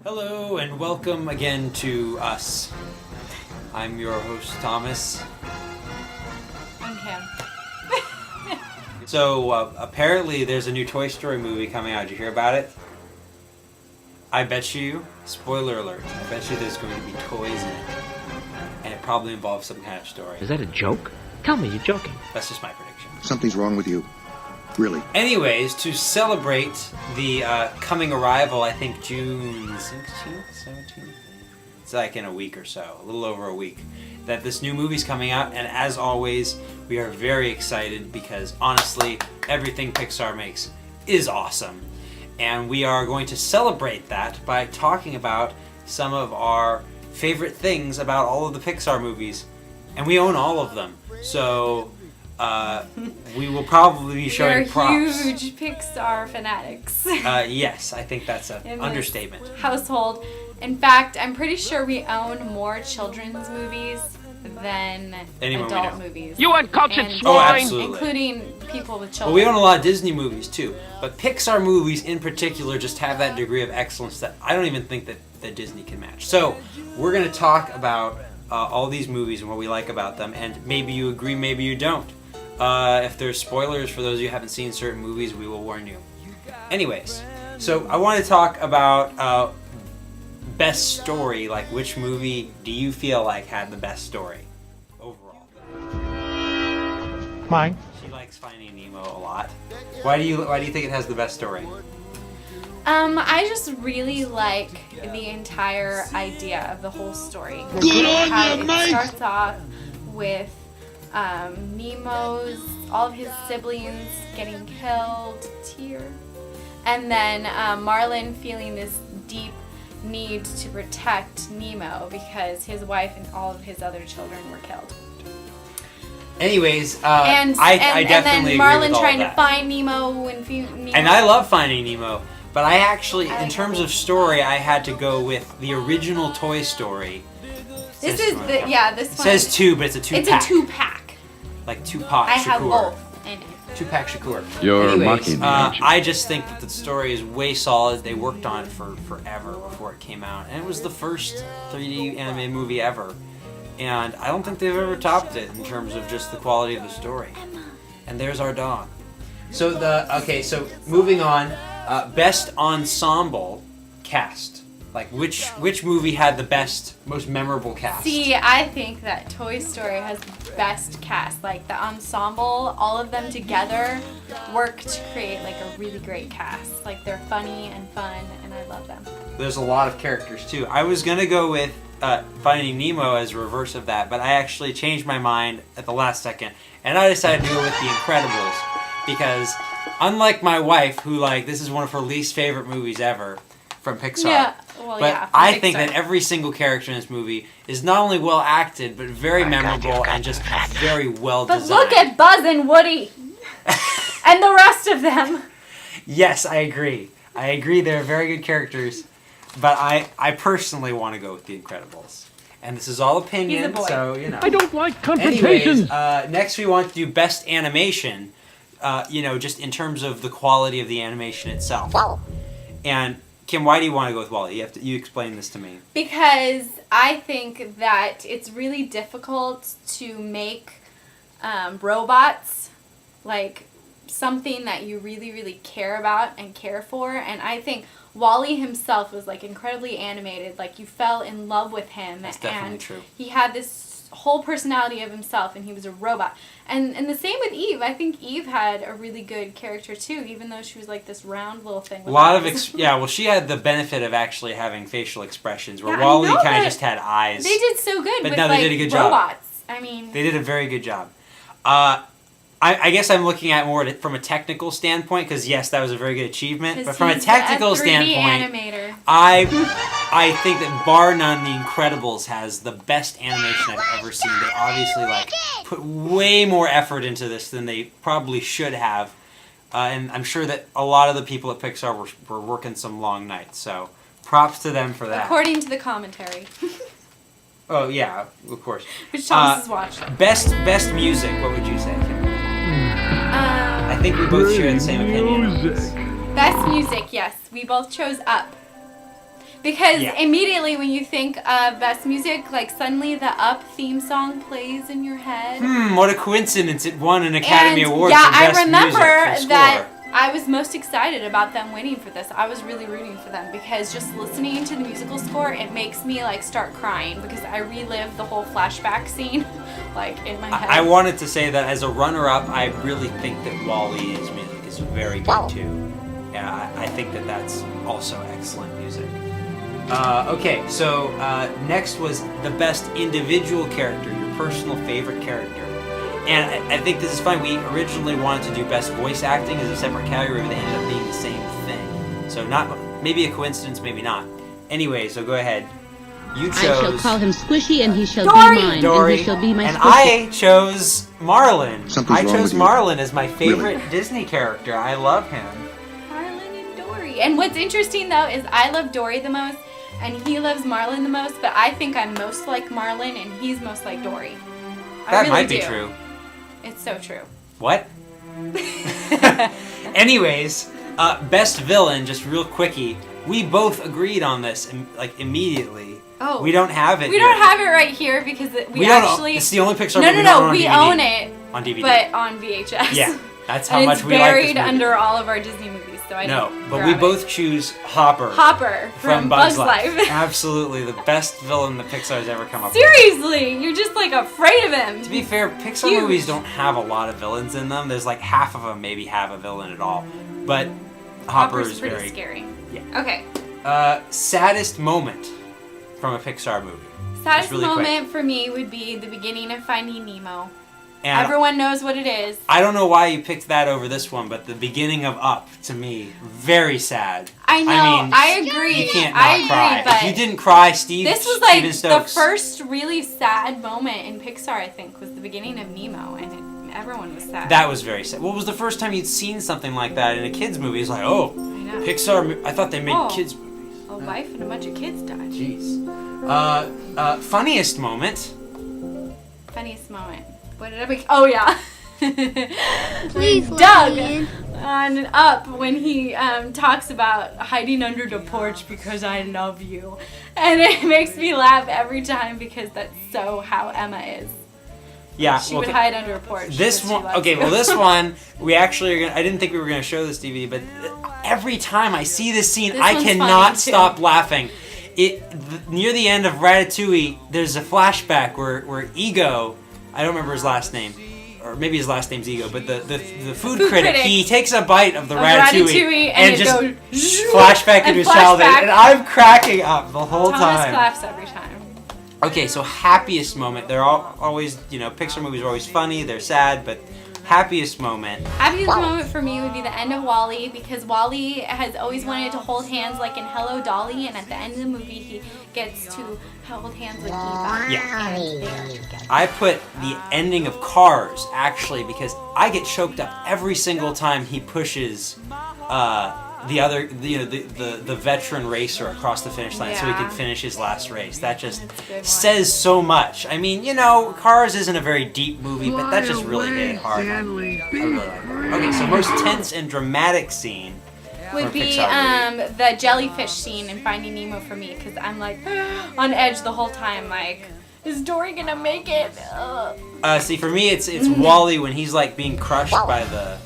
Hello and welcome again to us. I'm your host, Thomas. I'm Kim. So, apparently there's a new Toy Story movie coming out. Did you hear about it? I bet you, spoiler alert, I bet you there's going to be toys in it. And it probably involves some kind of story. Is that a joke? Tell me you're joking. That's just my prediction. Something's wrong with you. Really. Anyways, to celebrate the coming arrival, I think June 16th, 17th? It's like in a week or so, a little over a week, that this new movie's coming out. And as always, we are very excited because honestly, everything Pixar makes is awesome. And we are going to celebrate that by talking about some of our favorite things about all of the Pixar movies. And we own all of them. So we will probably be showing We're props. huge Pixar fanatics. Yes, I think that's an In understatement. this household. In fact, I'm pretty sure we own more children's movies than Anyone we adult know. movies. You uncultured And- swine! Oh, absolutely. Including people with Well, children. we own a lot of Disney movies too, but Pixar movies in particular just have that degree of excellence that I don't even think that Disney can match. So we're going to talk about all these movies and what we like about them, and maybe you agree, maybe you don't. If there's spoilers for those of you who haven't seen certain movies, we will warn you. Anyways, so I want to talk about best story. Like, which movie do you feel like had the best story overall? Mine. She likes Finding Nemo a lot. Why do you think it has the best story? I just really like the entire idea of the whole story. Good on How ya, it mate! starts off with Nemo's, all of his siblings getting killed, tear. And then Marlin feeling this deep need to protect Nemo because his wife and all of his other children were killed. Anyways, And I definitely and then agree Marlin with all trying that. to find Nemo and Nemo. And I love Finding Nemo, but I actually, I in terms of story, I had to go with the original Toy Story. This Says is one. the this It one. says two, but it's a two-pack. It's a 2-pack. Like Tupac I have Shakur. both in it. Tupac Shakur. You're Anyways, mocking me, aren't you? I just think that the story is way solid. They worked on it for forever before it came out, and it was the first 3D animated movie ever. And I don't think they've ever topped it in terms of just the quality of the story. And there's our dog. So so moving on, best ensemble cast. Like which movie had the best, most memorable cast? See, I think that Toy Story has the best cast. Like the ensemble, all of them together work to create like a really great cast. Like they're funny and fun, and I love them. There's a lot of characters too. I was gonna go with Finding Nemo as a reverse of that, but I actually changed my mind at the last second, and I decided to go with The Incredibles because, unlike my wife, who this is one of her least favorite movies ever from Pixar. Yeah, well, But yeah. from I think Pixar. that every single character in this movie is not only well acted, but very memorable and just very well But designed. look at Buzz and Woody, and the rest of them. Yes, I agree. They're very good characters, but I personally want to go with The Incredibles. And this is all opinion, He's a boy. so you know. I don't like confrontations! Anyways, next we want to do best animation. Just in terms of the quality of the animation itself. And Kim, why do you want to go with WALL-E? You explain this to me. Because I think that it's really difficult to make robots like something that you really, really care about and care for. And I think WALL-E himself was like incredibly animated. Like you fell in love with him. That's definitely and true. He had this whole personality of himself, and he was a robot. And the same with Eve. I think Eve had a really good character too, even though she was like this round little thing. A with lot of eyes. she had the benefit of actually having facial expressions, where Yeah, I WALL-E know, kind of but just had eyes. They did so good But with no, they like did a good job. robots. I mean, They did a very good job. I guess I'm looking at more from a technical standpoint, because yes, that was a very good achievement. But from a he's technical 3D standpoint, animator. I think that bar none, The Incredibles has the best animation I've ever seen. They obviously put way more effort into this than they probably should have, and I'm sure that a lot of the people at Pixar were working some long nights. So props to them for that. According to the commentary, Oh yeah, of course. which Thomas has watched. Best music. What would you say, Kim? I think we both share the same opinion on this. Best music, yes. We both chose Up. Because Yeah. immediately when you think of best music, like suddenly the Up theme song plays in your head. What a coincidence! It won an Academy And, Award yeah, for Best I remember Music for that Score. I was most excited about them winning for this. I was really rooting for them because just listening to the musical score, it makes me like start crying because I relive the whole flashback scene like in my head. I wanted to say that as a runner-up, I really think that Wall-E's music is very good too. Yeah, I think that that's also excellent music. Okay, so next was the best individual character, your personal favorite character. And I think this is fine. We originally wanted to do best voice acting as a separate category, but they ended up being the same thing. So maybe a coincidence, maybe not. Anyway, so go ahead. You chose... I shall call him Squishy, and he shall Dory! be mine, Dory, and he shall be my and Squishy. I chose Marlin. Something's I wrong chose with you. Marlin as my favorite Disney character. I love him. Marlin and Dory. And what's interesting though is I love Dory the most and he loves Marlin the most, but I think I'm most like Marlin and he's most like Dory. I That really might be do. true. It's so true. What? Anyways, best villain, just real quickie. We both agreed on this immediately. Oh. We don't have it. We don't have it right here because we don't actually. It's the only Pixar No, movie no, we we don't own on DVD. it On DVD. but on VHS. Yeah, that's how and much it's we like this buried movie. under all of our Disney movies, so I No, didn't but grab we it. both choose Hopper. Hopper from Bugs Life. Absolutely, the best villain that Pixar's ever come up with. Seriously, you're just like afraid of him. To be fair, Pixar Huge. movies don't have a lot of villains in them. There's like half of them maybe have a villain at all. But Hopper Hopper's is pretty very... scary. Yeah. Okay. Saddest moment from a Pixar movie. Saddest really quick. moment for me would be the beginning of Finding Nemo. And Everyone knows what it is. I don't know why you picked that over this one, but the beginning of Up, to me, very sad. I know. I mean, agree. You can't not I agree, cry. but If you didn't cry, this was like Steven Stokes. the first really sad moment in Pixar. I think was the beginning of Nemo, and everyone was sad. That was very sad. What was the first time you'd seen something like that in a kids movie? It's like, oh, I know. Pixar. I thought they made Oh. kids movies. A wife and a bunch of kids died. Jeez. Funniest moment. Funniest moment. What did I make? Oh yeah. Please, Doug Lillian. on Up when he talks about hiding under the porch because I love you, and it makes me laugh every time because that's so how Emma is. Yeah. She would hide under a porch. This because she one, loves okay. you. Well, this one we actually are gonna. I didn't think we were gonna show this DVD, but every time I see this scene, This I one's cannot funny, too. stop laughing. Near the end of Ratatouille, there's a flashback where Ego, I don't remember his last name, or maybe his last name's Ego, but the food critic, he takes a bite of the Ratatouille and it just goes flashback and into his flashback. childhood, and I'm cracking up the whole Thomas time. laughs every time. Okay, so happiest moment. They're always, Pixar movies are always funny. They're sad, but happiest moment. Happiest moment for me would be the end of WALL-E because WALL-E has always wanted to hold hands like in Hello Dolly, and at the end of the movie he gets to hold hands with Eva. Yeah. And they are together. I put the ending of Cars actually because I get choked up every single time he pushes the veteran racer across the finish line so he Yeah. can finish his last race. That just That's a good one. says so much. I mean, Cars isn't a very deep movie, but that just really hit it hard. I really like it. Okay, so most tense and dramatic scene. Would Or be Pixar the jellyfish scene in Finding Nemo for me because I'm like on edge the whole time. Like, is Dory gonna make it? See, for me, it's Wall-E when he's like being crushed by the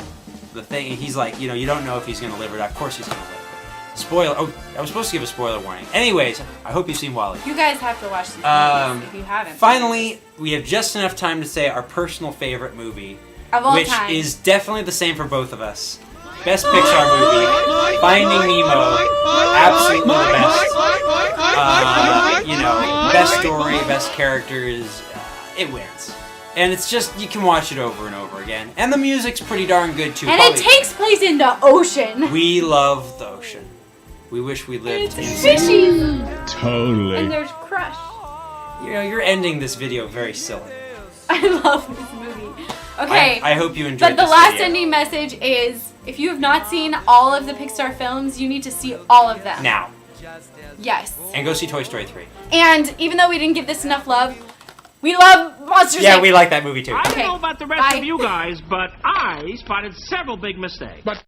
thing. And he's like, you don't know if he's gonna live or not. Of course he's gonna live. Spoiler. Oh, I was supposed to give a spoiler warning. Anyways, I hope you've seen Wall-E. You guys have to watch these movies if you haven't. Finally, we have just enough time to say our personal favorite movie, of all which time. is definitely the same for both of us. Best Pixar movie, Finding Nemo, absolutely the best. Best story, best characters, it wins. And it's just, you can watch it over and over again. And the music's pretty darn good too. And it takes place in the ocean. We love the ocean. We wish we lived It's in fishy. Totally. And there's Crush. You're ending this video very silly. I love this movie. Okay. I hope you enjoyed But the this last video. ending message is, if you have not seen all of the Pixar films, you need to see all of them. Now. Yes. And go see Toy Story 3. And even though we didn't give this enough love, we love Monsters Yeah, Inc. we like that movie too. I Okay, don't know about the rest bye. of you guys, but I spotted several big mistakes. But